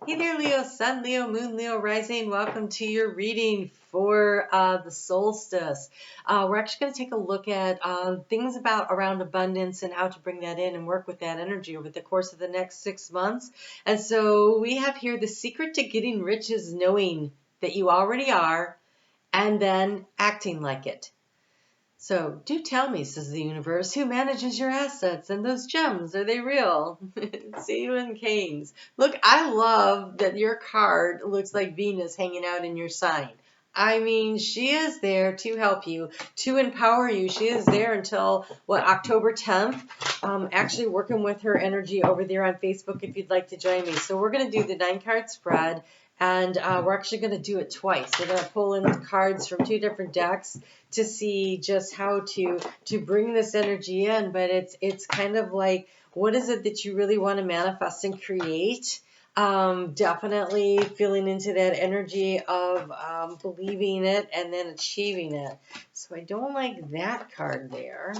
Hey there, Leo, Sun, Leo, Moon, Leo, Rising. Welcome to your reading for the solstice. We're actually going to take a look at things around abundance and how to bring that in and work with that energy over the course of the next 6 months. And so we have here the secret to getting rich is knowing that you already are and then acting like it. So do tell me, says the universe, who manages your assets and those gems? Are they real? See you in Canes. Look, I love that your card looks like Venus hanging out in your sign. I mean, she is there to help you, to empower you. She is there until, October 10th. Actually working with her energy over there on Facebook if you'd like to join me. So we're going to do the 9-card spread, and we're actually going to do it twice. We're going to pull in cards from 2 different decks to see just how to bring this energy in, but it's kind of like, what is it that you really want to manifest and create? Definitely feeling into that energy of believing it and then achieving it. So I don't like that card there.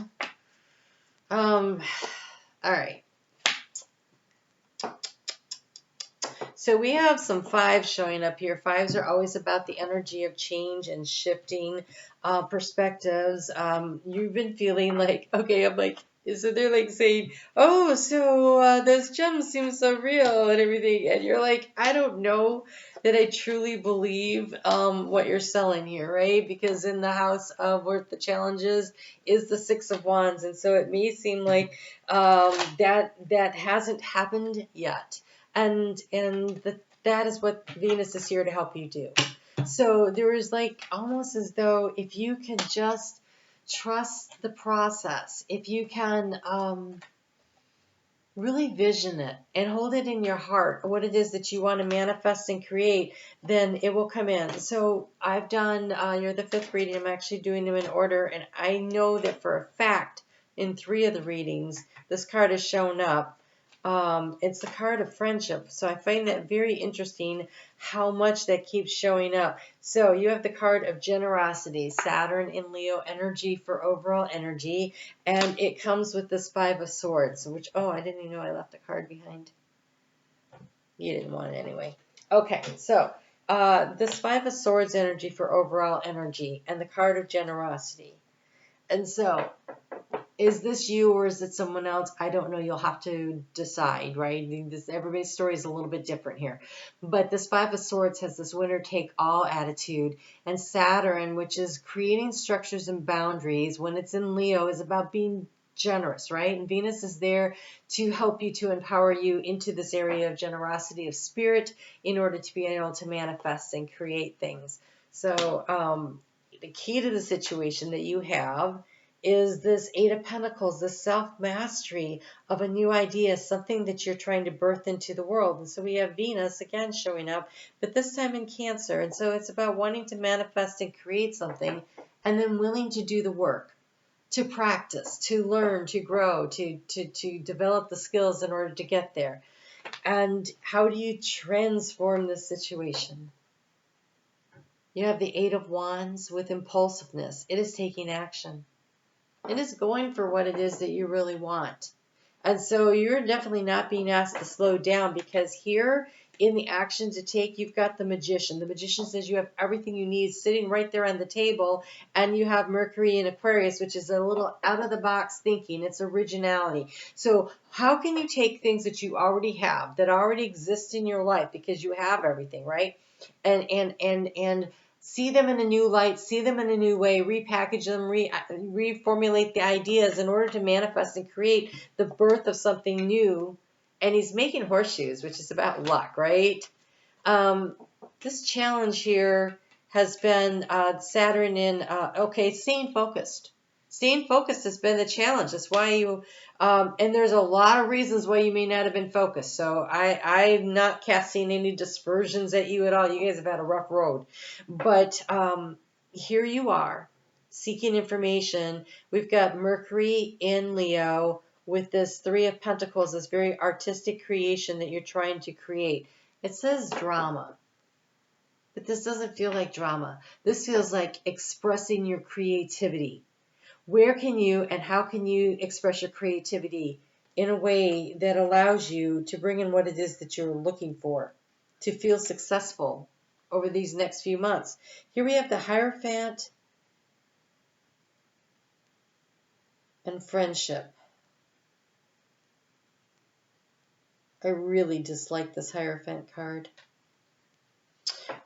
All right. So we have some 5s showing up here. 5s are always about the energy of change and shifting perspectives. You've been feeling like, okay, I'm like, so they're like saying, oh, so those gems seem so real and everything. And you're like, I don't know that I truly believe what you're selling here, right? Because in the house of where the challenges is the 6 of Wands. And so it may seem like that hasn't happened yet. And that is what Venus is here to help you do. So there is like almost as though if you can just trust the process, if you can really vision it and hold it in your heart, what it is that you want to manifest and create, then it will come in. So I've done, you're the 5th reading, I'm actually doing them in order, and I know that for a fact in 3 of the readings, this card has shown up. It's the card of friendship. So I find that very interesting how much that keeps showing up. So you have the card of generosity, Saturn in Leo energy for overall energy. And it comes with this 5 of Swords, which, oh, I didn't even know I left a card behind. You didn't want it anyway. Okay, so this 5 of Swords energy for overall energy and the card of generosity. And so is this you or is it someone else? I don't know. You'll have to decide, right? Everybody's story is a little bit different here. But this 5 of Swords has this winner-take-all attitude. And Saturn, which is creating structures and boundaries, when it's in Leo, is about being generous, right? And Venus is there to help you, to empower you into this area of generosity of spirit in order to be able to manifest and create things. So the key to the situation that you have is this 8 of Pentacles, the self-mastery of a new idea, something that you're trying to birth into the world. And so we have Venus again showing up, but this time in Cancer. And so it's about wanting to manifest and create something and then willing to do the work, to practice, to learn, to grow, to develop the skills in order to get there. And how do you transform this situation? You have the 8 of Wands with impulsiveness. It is taking action. It is going for what it is that you really want. And so you're definitely not being asked to slow down, because here in the action to take, you've got the Magician. The Magician says you have everything you need sitting right there on the table, and you have Mercury in Aquarius, which is a little out-of-the-box thinking. It's originality. So how can you take things that you already have, that already exist in your life, because you have everything, right? And see them in a new light, see them in a new way, repackage them, reformulate the ideas in order to manifest and create the birth of something new. And he's making horseshoes, which is about luck, right? This challenge here has been Saturn in, staying focused. Staying focused has been the challenge. That's why you, and there's a lot of reasons why you may not have been focused. So I'm not casting any dispersions at you at all. You guys have had a rough road. But here you are, seeking information. We've got Mercury in Leo with this 3 of Pentacles, this very artistic creation that you're trying to create. It says drama. But this doesn't feel like drama. This feels like expressing your creativity. Where can you and how can you express your creativity in a way that allows you to bring in what it is that you're looking for? to feel successful over these next few months. Here we have the Hierophant and Friendship. I really dislike this Hierophant card.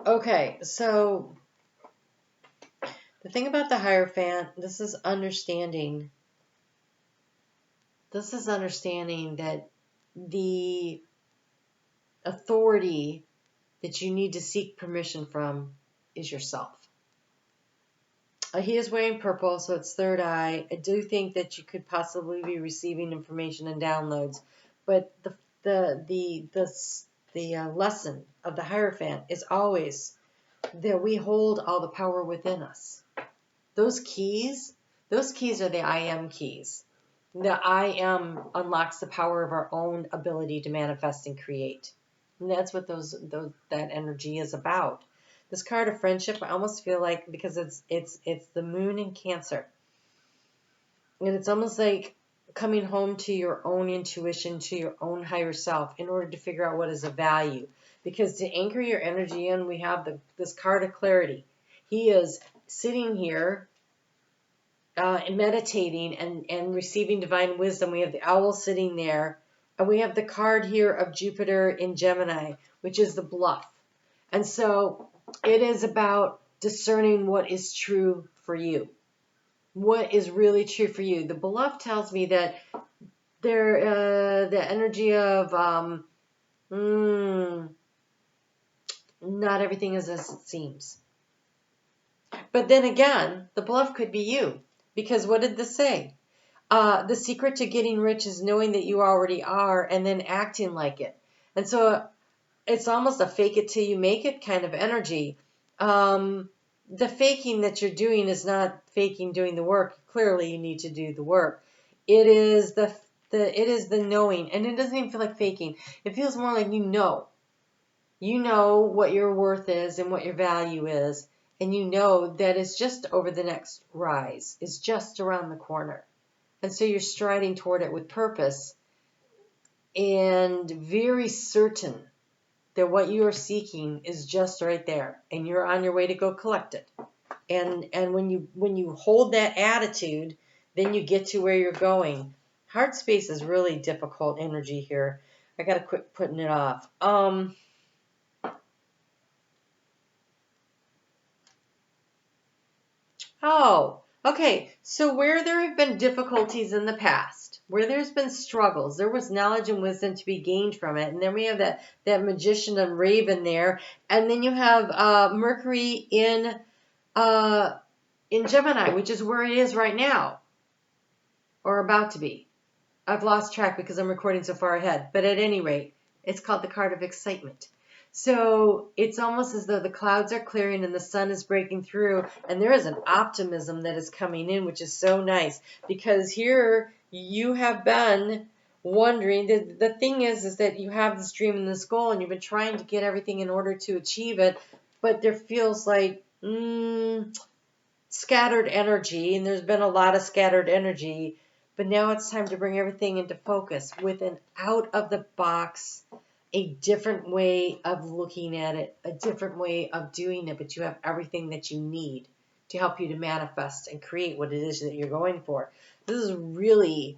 Okay, so the thing about the Hierophant, this is understanding. This is understanding that the authority that you need to seek permission from is yourself. He is wearing purple, so it's third eye. I do think that you could possibly be receiving information and downloads, but the lesson of the Hierophant is always that we hold all the power within us. Those keys are the I am keys. The I am unlocks the power of our own ability to manifest and create. And that's what that energy is about. This card of Friendship, I almost feel like, because it's the moon in Cancer. And it's almost like coming home to your own intuition, to your own higher self, in order to figure out what is of value. Because to anchor your energy in, we have this card of Clarity. He is sitting here and meditating and receiving divine wisdom. We have the owl sitting there. And we have the card here of Jupiter in Gemini, which is the bluff. And so it is about discerning what is true for you. What is really true for you. The bluff tells me that the energy of not everything is as it seems. But then again, the bluff could be you. Because what did this say? The secret to getting rich is knowing that you already are and then acting like it. And so it's almost a fake it till you make it kind of energy. The faking that you're doing is not faking doing the work. Clearly, you need to do the work. It is the knowing, and it doesn't even feel like faking. It feels more like you know. You know what your worth is and what your value is, and you know that it's just over the next rise. It's just around the corner. And so you're striding toward it with purpose and very certain that what you are seeking is just right there, and you're on your way to go collect it. And when you hold that attitude, then you get to where you're going. Heart space is really difficult energy here. I got to quit putting it off. Oh, okay. So where there have been difficulties in the past, where there's been struggles, there was knowledge and wisdom to be gained from it. And then we have that magician and raven there. And then you have Mercury in Gemini, which is where it is right now, or about to be. I've lost track because I'm recording so far ahead. But at any rate, it's called the card of excitement. So it's almost as though the clouds are clearing and the sun is breaking through, and there is an optimism that is coming in, which is so nice, because here you have been wondering. The thing is that you have this dream and this goal, and you've been trying to get everything in order to achieve it, but there feels like scattered energy, and there's been a lot of scattered energy, but now it's time to bring everything into focus with an out-of-the-box, a different way of looking at it, a different way of doing it, but you have everything that you need to help you to manifest and create what it is that you're going for. This is really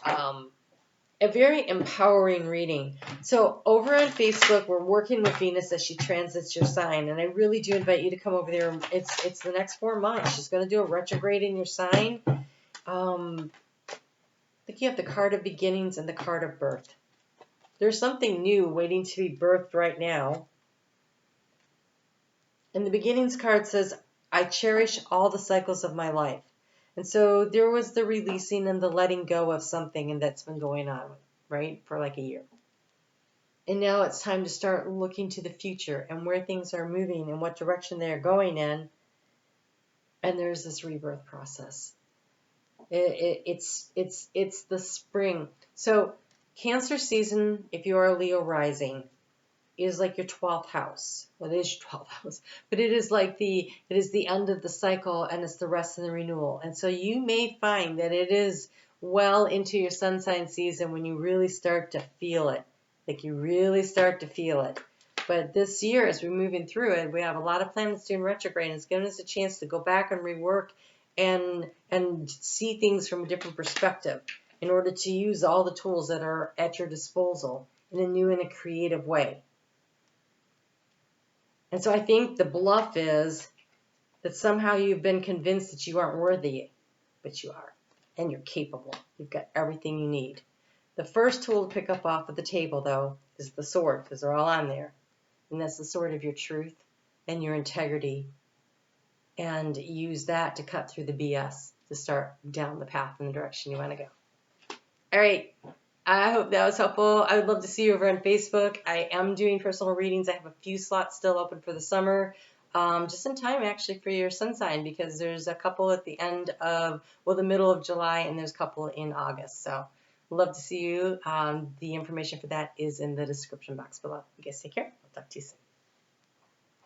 a very empowering reading. So over on Facebook, we're working with Venus as she transits your sign, and I really do invite you to come over there. It's the next 4 months. She's going to do a retrograde in your sign. I think you have the card of beginnings and the card of birth. There's something new waiting to be birthed right now. And the beginnings card says, I cherish all the cycles of my life. And so there was the releasing and the letting go of something, and that's been going on, right, for like a year. And now it's time to start looking to the future and where things are moving and what direction they're going in. And there's this rebirth process. It's the spring. So Cancer season, if you are a Leo rising, is like your 12th house. Well, it is your 12th house, but it is the end of the cycle, and it's the rest and the renewal. And so you may find that it is well into your sun sign season when you really start to feel it. Like you really start to feel it. But this year, as we're moving through it, we have a lot of planets doing retrograde, and it's giving us a chance to go back and rework and see things from a different perspective in order to use all the tools that are at your disposal in a new and a creative way. And so I think the bluff is that somehow you've been convinced that you aren't worthy, but you are, and you're capable. You've got everything you need. The first tool to pick up off of the table, though, is the sword, because they're all on there. And that's the sword of your truth and your integrity. And use that to cut through the BS to start down the path in the direction you want to go. All right. I hope that was helpful. I would love to see you over on Facebook. I am doing personal readings. I have a few slots still open for the summer. Just in time, actually, for your sun sign, because there's a couple at the end of, well, the middle of July, and there's a couple in August. So love to see you. The information for that is in the description box below. You guys take care. I'll talk to you soon.